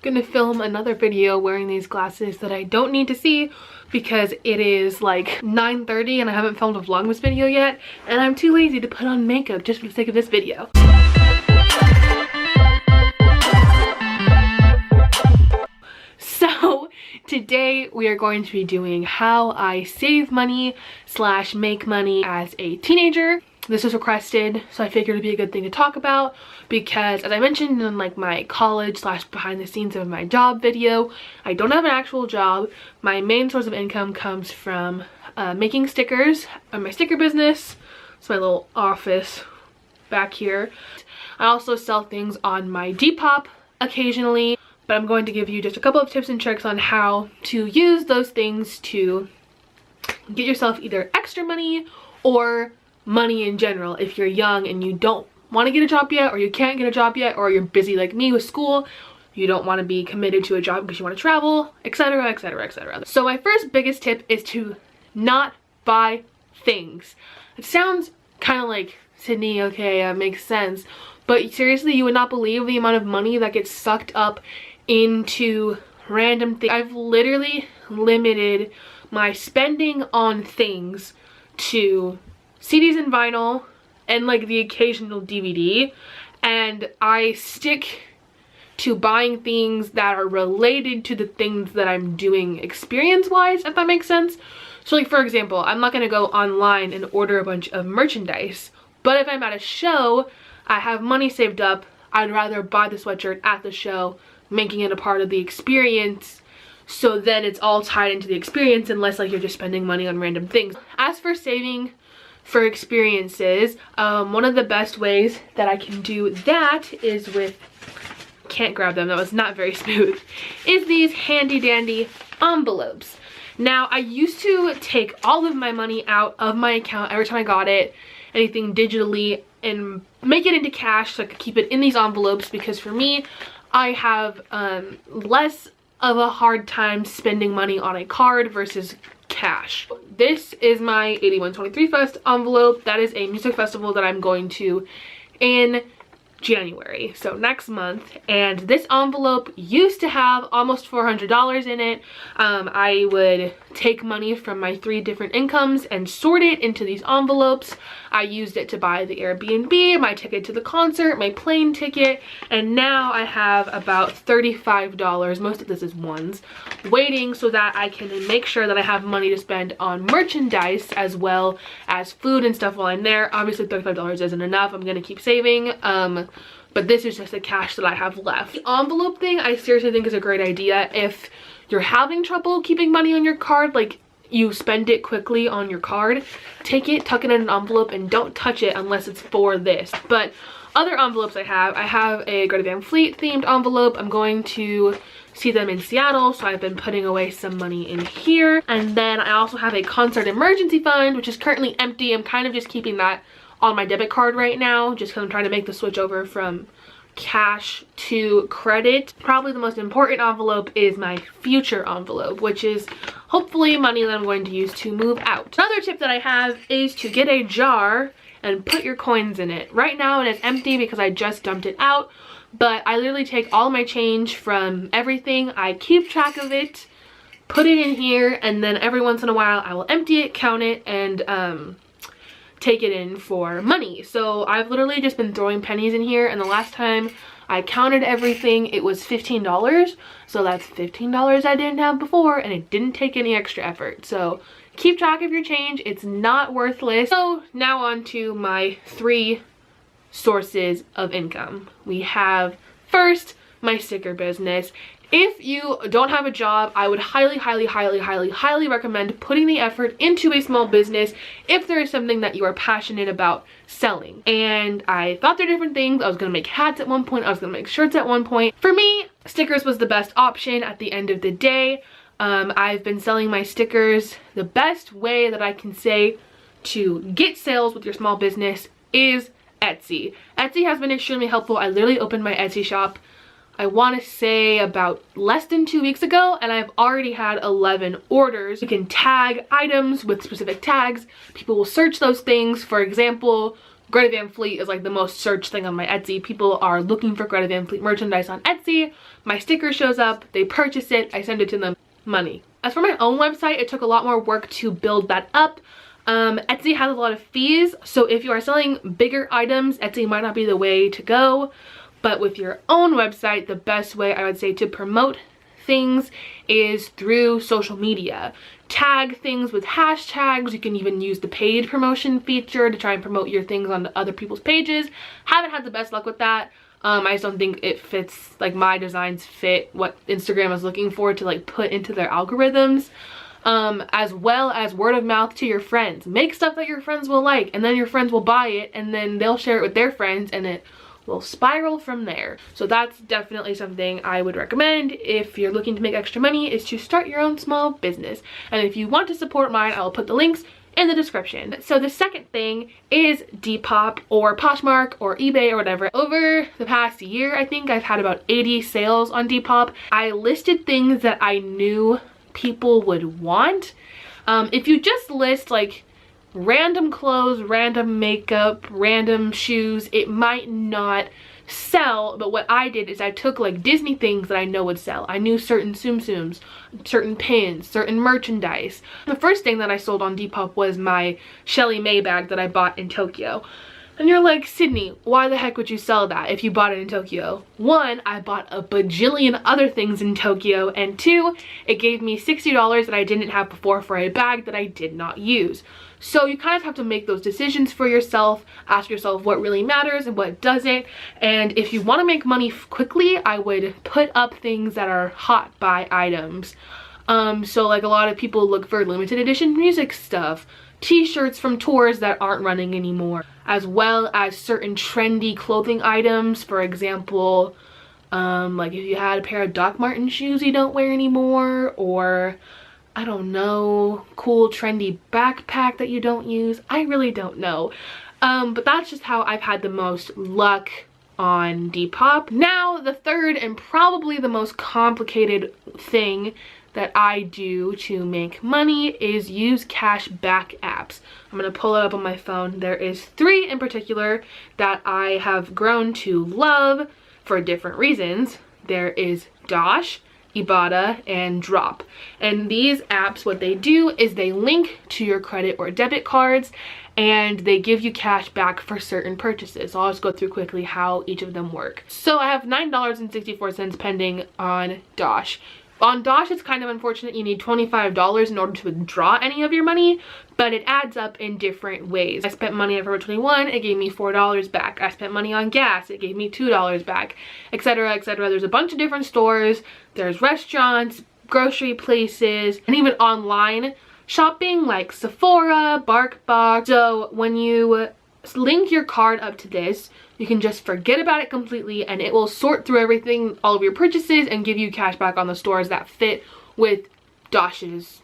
gonna film another video wearing these glasses that I don't need to see because it is like 9:30 and I haven't filmed a Vlogmas video yet, and I'm too lazy to put on makeup just for the sake of this video. So today we are going to be doing how I save money / make money as a teenager. This was requested, so I figured it'd be a good thing to talk about because, as I mentioned in like my college / behind the scenes of my job video, I don't have an actual job. My main source of income comes from making stickers on my sticker business. It's my little office back here. I also sell things on my Depop occasionally, but I'm going to give you just a couple of tips and tricks on how to use those things to get yourself either extra money or money in general if you're young and you don't want to get a job yet, or you can't get a job yet, or you're busy like me with school, you don't want to be committed to a job because you want to travel, etc, etc, etc. So my first biggest tip is to not buy things. It sounds kind of like, Sydney, okay, makes sense, but seriously, you would not believe the amount of money that gets sucked up into random things. I've literally limited my spending on things to CDs and vinyl and like the occasional DVD, and I stick to buying things that are related to the things that I'm doing experience-wise, if that makes sense. So like, for example, I'm not gonna go online and order a bunch of merchandise, but if I'm at a show, I have money saved up, I'd rather buy the sweatshirt at the show, making it a part of the experience, so then it's all tied into the experience and less like you're just spending money on random things. As for saving for experiences, one of the best ways that I can do that is with, can't grab them, that was not very smooth, is these handy dandy envelopes. Now, I used to take all of my money out of my account every time I got it, anything digitally, and make it into cash so I could keep it in these envelopes, because for me, I have less of a hard time spending money on a card versus cash. This is my 8123 Fest envelope. That is a music festival that I'm going to in January, so next month, and this envelope used to have almost $400 in it. I would take money from my 3 different incomes and sort it into these envelopes. I used it to buy the Airbnb, my ticket to the concert, my plane ticket, and now I have about $35, most of this is ones, waiting so that I can make sure that I have money to spend on merchandise as well as food and stuff while I'm there. Obviously $35 isn't enough, I'm gonna keep saving, but this is just the cash that I have left. The envelope thing, I seriously think is a great idea. If you're having trouble keeping money on your card, like you spend it quickly on your card, take it, tuck it in an envelope, and don't touch it unless it's for this. But other envelopes I have a Greta Van Fleet themed envelope. I'm going to see them in Seattle, so I've been putting away some money in here. And then I also have a concert emergency fund, which is currently empty. I'm kind of just keeping that on my debit card right now, just because I'm trying to make the switch over from cash to credit. Probably the most important envelope is my future envelope, which is hopefully money that I'm going to use to move out. Another tip that I have is to get a jar and put your coins in it. Right now it is empty because I just dumped it out, but I literally take all my change from everything, I keep track of it, put it in here, and then every once in a while I will empty it, count it, and take it in for money. So I've literally just been throwing pennies in here, and the last time I counted everything it was $15, so that's $15 I didn't have before, and it didn't take any extra effort. So keep track of your change, it's not worthless. So now on to my 3 sources of income. We have first my sticker business. If you don't have a job, I would highly recommend putting the effort into a small business if there is something that you are passionate about selling. And I thought there were different things. I was gonna make hats at one point, I was gonna make shirts at one point. For me, stickers was the best option at the end of the day. I've been selling my stickers. The best way that I can say to get sales with your small business is Etsy. Etsy has been extremely helpful. I literally opened my Etsy shop, I want to say about less than 2 weeks ago, and I've already had 11 orders. You can tag items with specific tags. People will search those things. For example, Greta Van Fleet is like the most searched thing on my Etsy. People are looking for Greta Van Fleet merchandise on Etsy. My sticker shows up, they purchase it, I send it to them, money. As for my own website, it took a lot more work to build that up. Etsy has a lot of fees, so if you are selling bigger items, Etsy might not be the way to go. But with your own website, the best way I would say to promote things is through social media. Tag things with hashtags. You can even use the paid promotion feature to try and promote your things on other people's pages. Haven't had the best luck with that. I just don't think it fits, like my designs fit what Instagram is looking for to like put into their algorithms. As well as word of mouth to your friends. Make stuff that your friends will like, and then your friends will buy it, and then they'll share it with their friends, and it will spiral from there. So that's definitely something I would recommend if you're looking to make extra money, is to start your own small business. And if you want to support mine, I'll put the links in the description. So the second thing is Depop or Poshmark or eBay or whatever. Over the past year, I think I've had about 80 sales on Depop. I listed things that I knew people would want. If you just list like random clothes, random makeup, random shoes, it might not sell. But what I did is I took like Disney things that I know would sell. I knew certain Tsum Tsums, certain pins, certain merchandise. The first thing that I sold on Depop was my Shelly May bag that I bought in Tokyo. And you're like, Sydney, why the heck would you sell that if you bought it in Tokyo? One, I bought a bajillion other things in Tokyo, and two, it gave me $60 that I didn't have before for a bag that I did not use. So you kind of have to make those decisions for yourself, ask yourself what really matters and what doesn't. And if you want to make money quickly, I would put up things that are hot buy items. So like a lot of people look for limited edition music stuff, t-shirts from tours that aren't running anymore, as well as certain trendy clothing items. For example, like if you had a pair of Doc Martens shoes you don't wear anymore, or I don't know, cool trendy backpack that you don't use. I really don't know. But that's just how I've had the most luck on Depop. Now, the third and probably the most complicated thing that I do to make money is use cash back apps. I'm gonna pull it up on my phone. There is 3 in particular that I have grown to love for different reasons. There is Dosh, Ibotta, and Drop. And these apps, what they do is they link to your credit or debit cards, and they give you cash back for certain purchases. So I'll just go through quickly how each of them work. So I have $9.64 pending on Dosh. On Dosh, it's kind of unfortunate. You need $25 in order to withdraw any of your money, but it adds up in different ways. I spent money on Forever 21, it gave me $4 back. I spent money on gas, it gave me $2 back, etc, etc. There's a bunch of different stores. There's restaurants, grocery places, and even online shopping like Sephora, BarkBox. So when you link your card up to this, you can just forget about it completely, and it will sort through everything, all of your purchases, and give you cash back on the stores that fit with Dosh's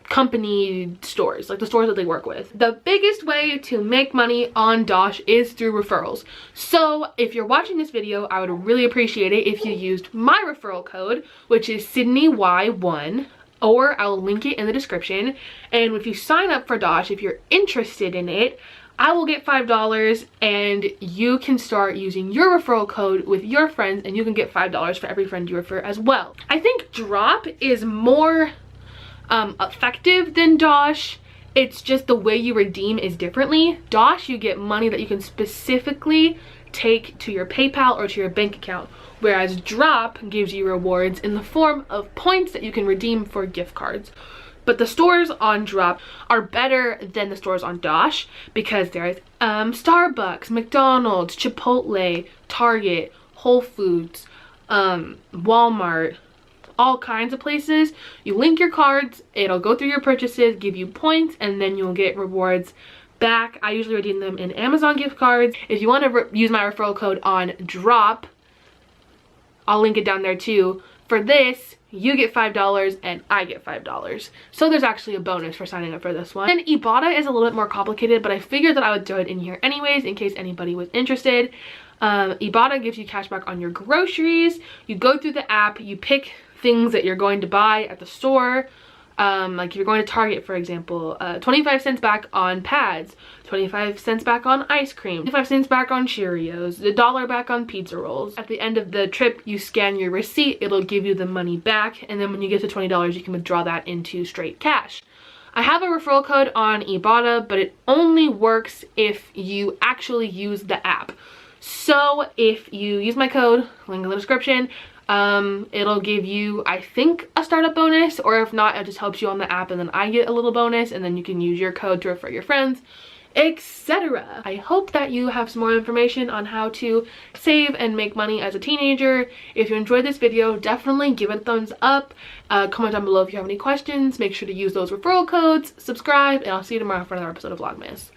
company stores, like the stores that they work with. The biggest way to make money on Dosh is through referrals. So if you're watching this video, I would really appreciate it if you used my referral code, which is sydneyy1, or I'll link it in the description. And if you sign up for Dosh, if you're interested in it, I will get $5, and you can start using your referral code with your friends, and you can get $5 for every friend you refer as well. I think Drop is more effective than Dosh. It's just the way you redeem is differently. Dosh, you get money that you can specifically take to your PayPal or to your bank account, whereas Drop gives you rewards in the form of points that you can redeem for gift cards. But the stores on Drop are better than the stores on Dosh because there's Starbucks, McDonald's, Chipotle, Target, Whole Foods, Walmart, all kinds of places. You link your cards, it'll go through your purchases, give you points, and then you'll get rewards back. I usually redeem them in Amazon gift cards. If you want to use my referral code on Drop, I'll link it down there too. For this, you get $5 and I get $5. So there's actually a bonus for signing up for this one. And Ibotta is a little bit more complicated, but I figured that I would throw it in here anyways in case anybody was interested. Ibotta gives you cash back on your groceries. You go through the app, you pick things that you're going to buy at the store. Like if you're going to Target, for example, 25 cents back on pads, 25 cents back on ice cream, 25 cents back on Cheerios, $1 back on pizza rolls. At the end of the trip, you scan your receipt, it'll give you the money back, and then when you get to $20, you can withdraw that into straight cash. I have a referral code on Ibotta, but it only works if you actually use the app. So if you use my code, link in the description, it'll give you, I think, a startup bonus, or if not, it just helps you on the app and then I get a little bonus, and then you can use your code to refer your friends, etc. I hope that you have some more information on how to save and make money as a teenager. If you enjoyed this video, definitely give it a thumbs up. Comment down below if you have any questions. Make sure to use those referral codes, subscribe, and I'll see you tomorrow for another episode of Vlogmas.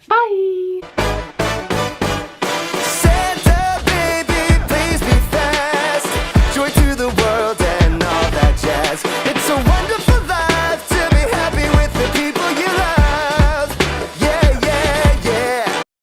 Bye!